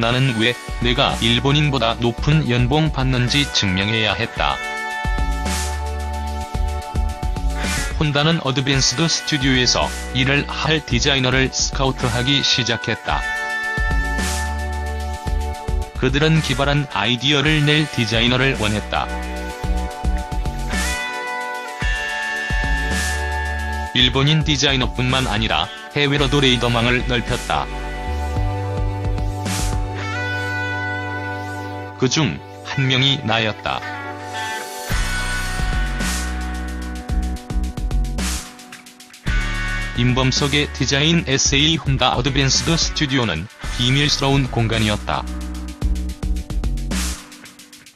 나는 왜 내가 일본인보다 높은 연봉 받는지 증명해야 했다. 혼다는 어드밴스드 스튜디오에서 일을 할 디자이너를 스카우트하기 시작했다. 그들은 기발한 아이디어를 낼 디자이너를 원했다. 일본인 디자이너뿐만 아니라 해외로도 레이더망을 넓혔다. 그중 한 명이 나였다. 임범석의 디자인 에세이. 혼다 어드밴스드 스튜디오는 비밀스러운 공간이었다.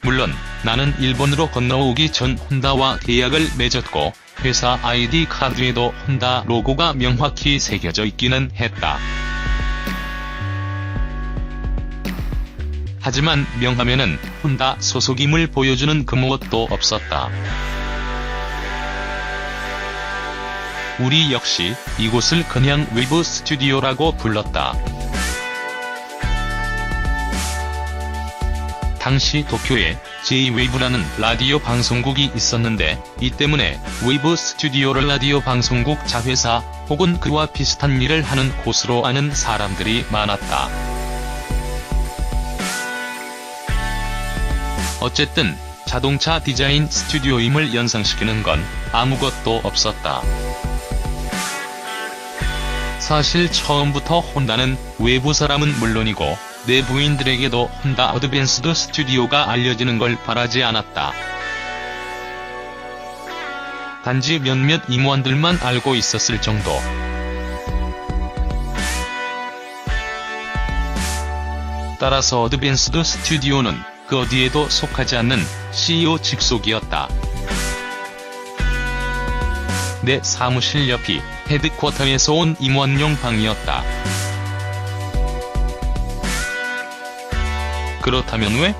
물론 나는 일본으로 건너오기 전 혼다와 계약을 맺었고 회사 아이디 카드에도 혼다 로고가 명확히 새겨져 있기는 했다. 하지만 명함에는 혼다 소속임을 보여주는 금무엇도 없었다. 우리 역시 이곳을 그냥 웨이브 스튜디오라고 불렀다. 당시 도쿄에 J-웨이브라는 라디오 방송국이 있었는데 이 때문에 웨이브 스튜디오를 라디오 방송국 자회사 혹은 그와 비슷한 일을 하는 곳으로 아는 사람들이 많았다. 어쨌든 자동차 디자인 스튜디오임을 연상시키는 건 아무것도 없었다. 사실 처음부터 혼다는 외부 사람은 물론이고 내부인들에게도 혼다 어드밴스드 스튜디오가 알려지는 걸 바라지 않았다. 단지 몇몇 임원들만 알고 있었을 정도. 따라서 어드밴스드 스튜디오는 그 어디에도 속하지 않는 CEO 직속이었다. 내 사무실 옆이 헤드쿼터에서 온 임원용 방이었다. 그렇다면 왜?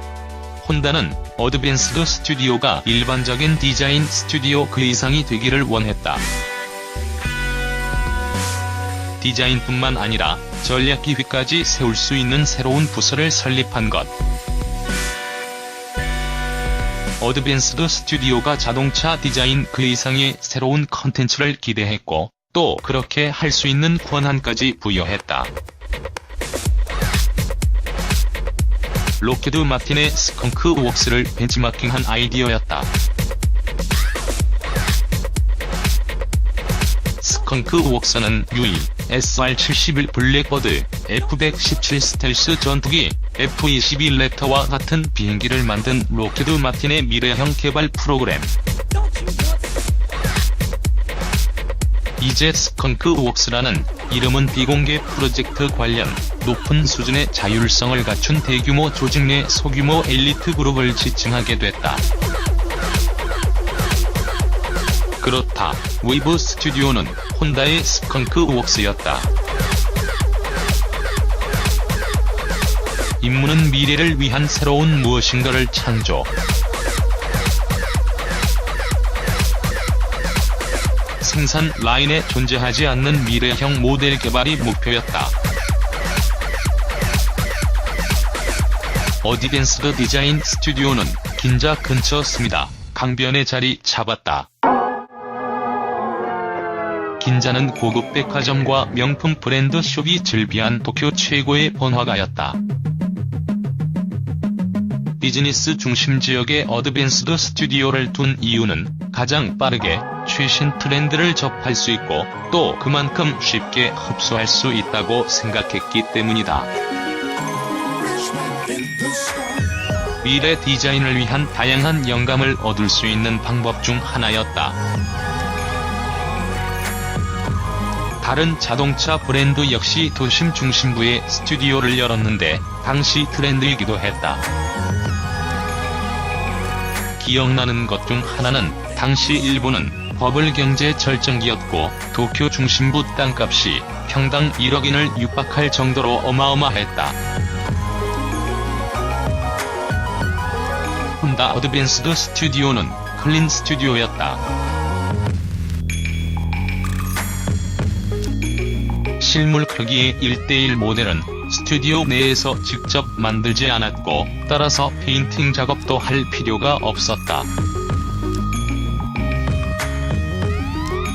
혼다는 어드밴스드 스튜디오가 일반적인 디자인 스튜디오 그 이상이 되기를 원했다. 디자인뿐만 아니라 전략기획까지 세울 수 있는 새로운 부서를 설립한 것. 어드밴스드 스튜디오가 자동차 디자인 그 이상의 새로운 컨텐츠를 기대했고 또 그렇게 할 수 있는 권한까지 부여했다. 록헤드 마틴의 스컹크 웍스를 벤치마킹한 아이디어였다. 스컹크 웍스는 UE, SR-71 블랙버드, F-117 스텔스 전투기, F-22 랩터와 같은 비행기를 만든 록헤드 마틴의 미래형 개발 프로그램. 이제 스컹크 웍스라는 이름은 비공개 프로젝트 관련 높은 수준의 자율성을 갖춘 대규모 조직 내 소규모 엘리트 그룹을 지칭하게 됐다. 그렇다. 웨이브 스튜디오는 혼다의 스컹크 웍스였다. 임무는 미래를 위한 새로운 무엇인가를 창조. 생산 라인에 존재하지 않는 미래형 모델 개발이 목표였다. 어드밴스드 디자인 스튜디오는 긴자 근처 스미다, 강변에 자리 잡았다. 긴자는 고급 백화점과 명품 브랜드 숍이 즐비한 도쿄 최고의 번화가였다. 비즈니스 중심 지역에 어드밴스드 스튜디오를 둔 이유는 가장 빠르게 최신 트렌드를 접할 수 있고 또 그만큼 쉽게 흡수할 수 있다고 생각했기 때문이다. 미래 디자인을 위한 다양한 영감을 얻을 수 있는 방법 중 하나였다. 다른 자동차 브랜드 역시 도심 중심부에 스튜디오를 열었는데 당시 트렌드이기도 했다. 기억나는 것 중 하나는 당시 일본은 버블 경제 절정기였고 도쿄 중심부 땅값이 평당 1억엔을 육박할 정도로 어마어마했다. 혼다 어드밴스드 스튜디오는 클린 스튜디오였다. 실물 크기의 1:1 모델은 스튜디오 내에서 직접 만들지 않았고 따라서 페인팅 작업도 할 필요가 없었다.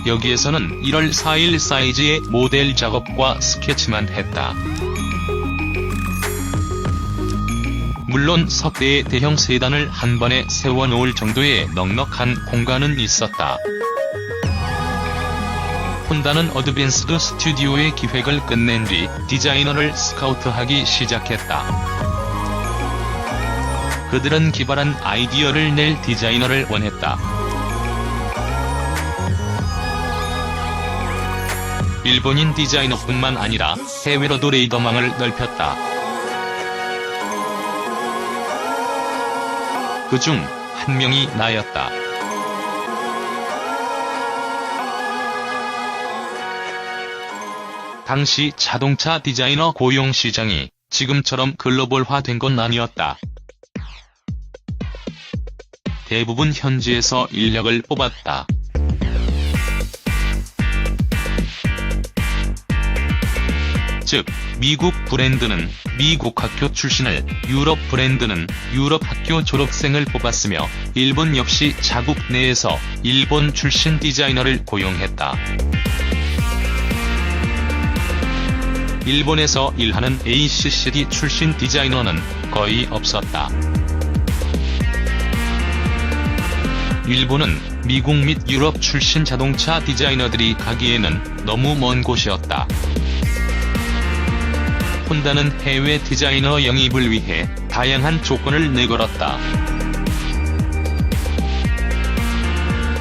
여기에서는 1월 4일 사이즈의 모델 작업과 스케치만 했다. 물론 석대의 대형 세단을 한 번에 세워놓을 정도의 넉넉한 공간은 있었다. 혼다는 어드밴스드 스튜디오의 기획을 끝낸 뒤 디자이너를 스카우트하기 시작했다. 그들은 기발한 아이디어를 낼 디자이너를 원했다. 일본인 디자이너뿐만 아니라 해외로도 레이더망을 넓혔다. 그중 한 명이 나였다. 당시 자동차 디자이너 고용 시장이 지금처럼 글로벌화된 건 아니었다. 대부분 현지에서 인력을 뽑았다. 즉, 미국 브랜드는 미국 학교 출신을, 유럽 브랜드는 유럽 학교 졸업생을 뽑았으며 일본 역시 자국 내에서 일본 출신 디자이너를 고용했다. 일본에서 일하는 ACCD 출신 디자이너는 거의 없었다. 일본은 미국 및 유럽 출신 자동차 디자이너들이 가기에는 너무 먼 곳이었다. 혼다는 해외 디자이너 영입을 위해 다양한 조건을 내걸었다.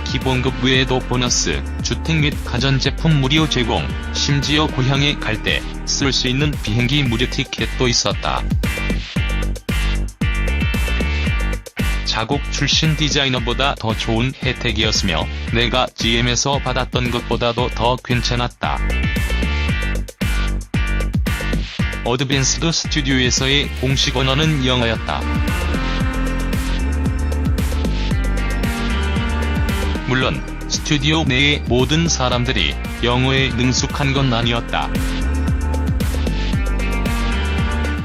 기본급 외에도 보너스, 주택 및 가전제품 무료 제공, 심지어 고향에 갈 때 쓸 수 있는 비행기 무료 티켓도 있었다. 자국 출신 디자이너보다 더 좋은 혜택이었으며 내가 GM에서 받았던 것보다도 더 괜찮았다. 어드밴스드 스튜디오에서의 공식 언어는 영어였다. 물론 스튜디오 내의 모든 사람들이 영어에 능숙한 건 아니었다.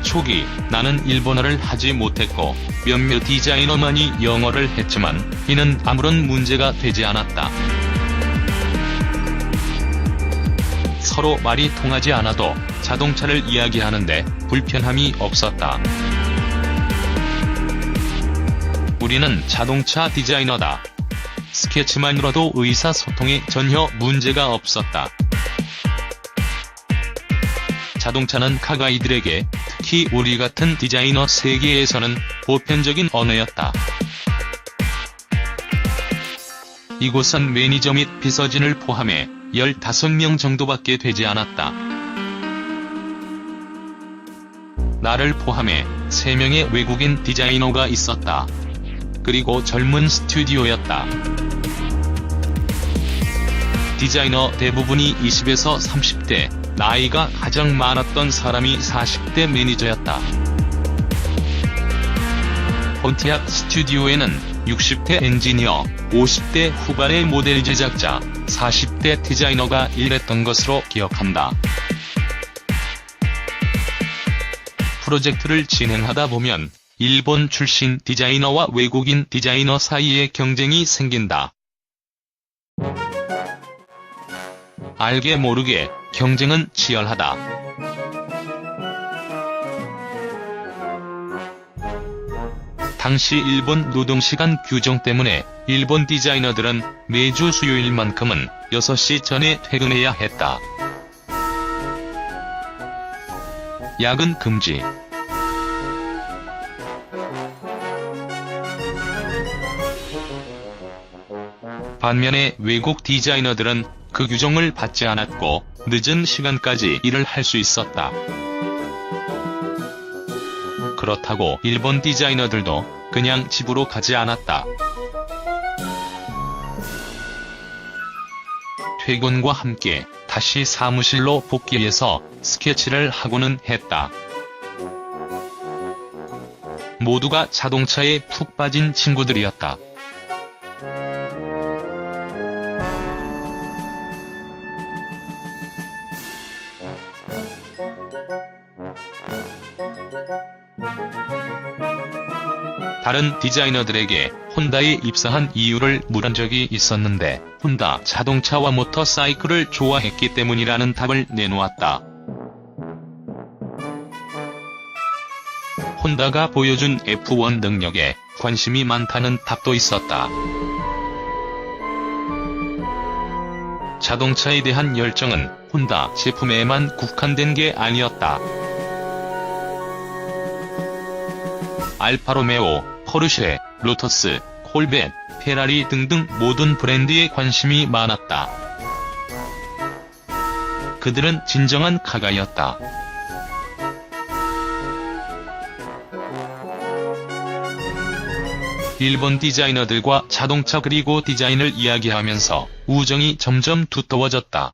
초기 나는 일본어를 하지 못했고 몇몇 디자이너만이 영어를 했지만 이는 아무런 문제가 되지 않았다. 서로 말이 통하지 않아도 자동차를 이야기하는데 불편함이 없었다. 우리는 자동차 디자이너다. 스케치만으로도 의사소통에 전혀 문제가 없었다. 자동차는 카가이들에게, 특히 우리 같은 디자이너 세계에서는 보편적인 언어였다. 이곳은 매니저 및 비서진을 포함해 15명 정도밖에 되지 않았다. 나를 포함해 3명의 외국인 디자이너가 있었다. 그리고 젊은 스튜디오였다. 디자이너 대부분이 20에서 30대, 나이가 가장 많았던 사람이 40대 매니저였다. 폰티악 스튜디오에는 60대 엔지니어, 50대 후반의 모델 제작자, 40대 디자이너가 일했던 것으로 기억한다. 프로젝트를 진행하다 보면 일본 출신 디자이너와 외국인 디자이너 사이에 경쟁이 생긴다. 알게 모르게 경쟁은 치열하다. 당시 일본 노동시간 규정 때문에 일본 디자이너들은 매주 수요일만큼은 6시 전에 퇴근해야 했다. 야근 금지. 반면에 외국 디자이너들은 그 규정을 받지 않았고 늦은 시간까지 일을 할 수 있었다. 그렇다고 일본 디자이너들도 그냥 집으로 가지 않았다. 퇴근과 함께 다시 사무실로 복귀해서 스케치를 하고는 했다. 모두가 자동차에 푹 빠진 친구들이었다. 다른 디자이너들에게 혼다에 입사한 이유를 물은 적이 있었는데 혼다 자동차와 모터사이클을 좋아했기 때문이라는 답을 내놓았다. 혼다가 보여준 F1 능력에 관심이 많다는 답도 있었다. 자동차에 대한 열정은 혼다 제품에만 국한된 게 아니었다. 알파로메오, 포르쉐, 로터스, 콜벳, 페라리 등등 모든 브랜드에 관심이 많았다. 그들은 진정한 가가였다. 일본 디자이너들과 자동차 그리고 디자인을 이야기하면서 우정이 점점 두터워졌다.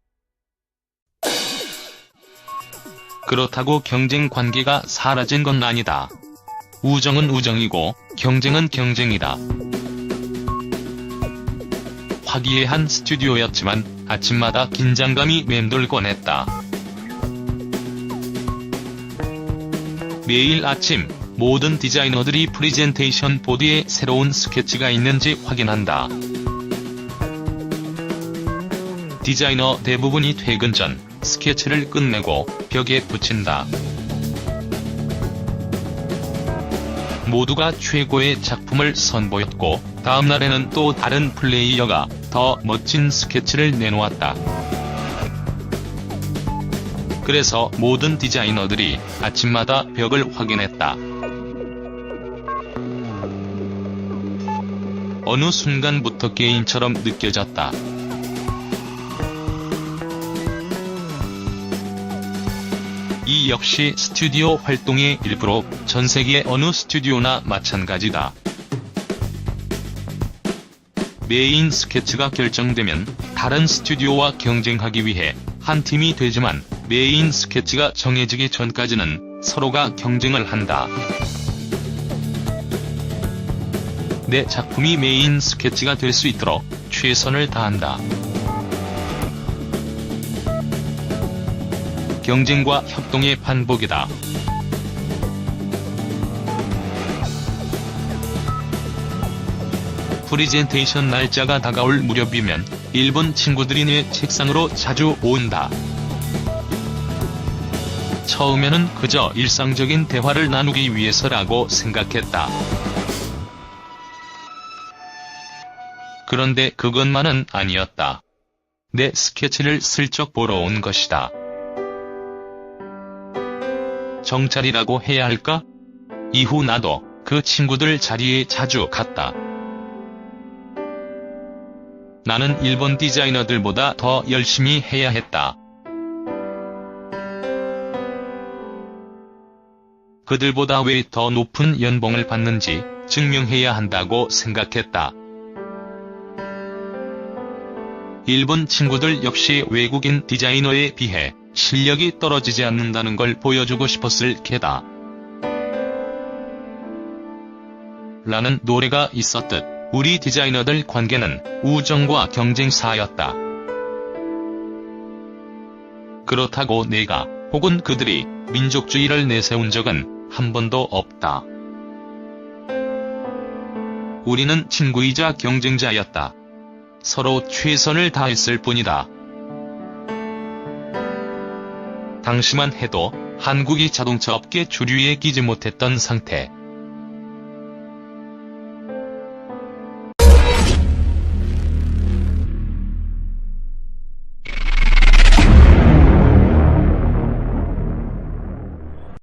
그렇다고 경쟁 관계가 사라진 건 아니다. 우정은 우정이고 경쟁은 경쟁이다. 화기애애한 스튜디오였지만 아침마다 긴장감이 맴돌곤 했다. 매일 아침 모든 디자이너들이 프리젠테이션 보드에 새로운 스케치가 있는지 확인한다. 디자이너 대부분이 퇴근 전 스케치를 끝내고 벽에 붙인다. 모두가 최고의 작품을 선보였고 다음날에는 또 다른 플레이어가 더 멋진 스케치를 내놓았다. 그래서 모든 디자이너들이 아침마다 벽을 확인했다. 어느 순간부터 게임처럼 느껴졌다. 이 역시 스튜디오 활동의 일부로 전 세계 어느 스튜디오나 마찬가지다. 메인 스케치가 결정되면 다른 스튜디오와 경쟁하기 위해 한 팀이 되지만 메인 스케치가 정해지기 전까지는 서로가 경쟁을 한다. 내 작품이 메인 스케치가 될 수 있도록 최선을 다한다. 경쟁과 협동의 반복이다. 프리젠테이션 날짜가 다가올 무렵이면 일본 친구들이 내 책상으로 자주 온다. 처음에는 그저 일상적인 대화를 나누기 위해서라고 생각했다. 그런데 그것만은 아니었다. 내 스케치를 슬쩍 보러 온 것이다. 정찰이라고 해야 할까? 이후 나도 그 친구들 자리에 자주 갔다. 나는 일본 디자이너들보다 더 열심히 해야 했다. 그들보다 왜 더 높은 연봉을 받는지 증명해야 한다고 생각했다. 일본 친구들 역시 외국인 디자이너에 비해 실력이 떨어지지 않는다는 걸 보여주고 싶었을 게다. 라는 노래가 있었듯 우리 디자이너들 관계는 우정과 경쟁사였다. 그렇다고 내가 혹은 그들이 민족주의를 내세운 적은 한 번도 없다. 우리는 친구이자 경쟁자였다. 서로 최선을 다했을 뿐이다. 당시만 해도 한국이 자동차 업계 주류에 끼지 못했던 상태.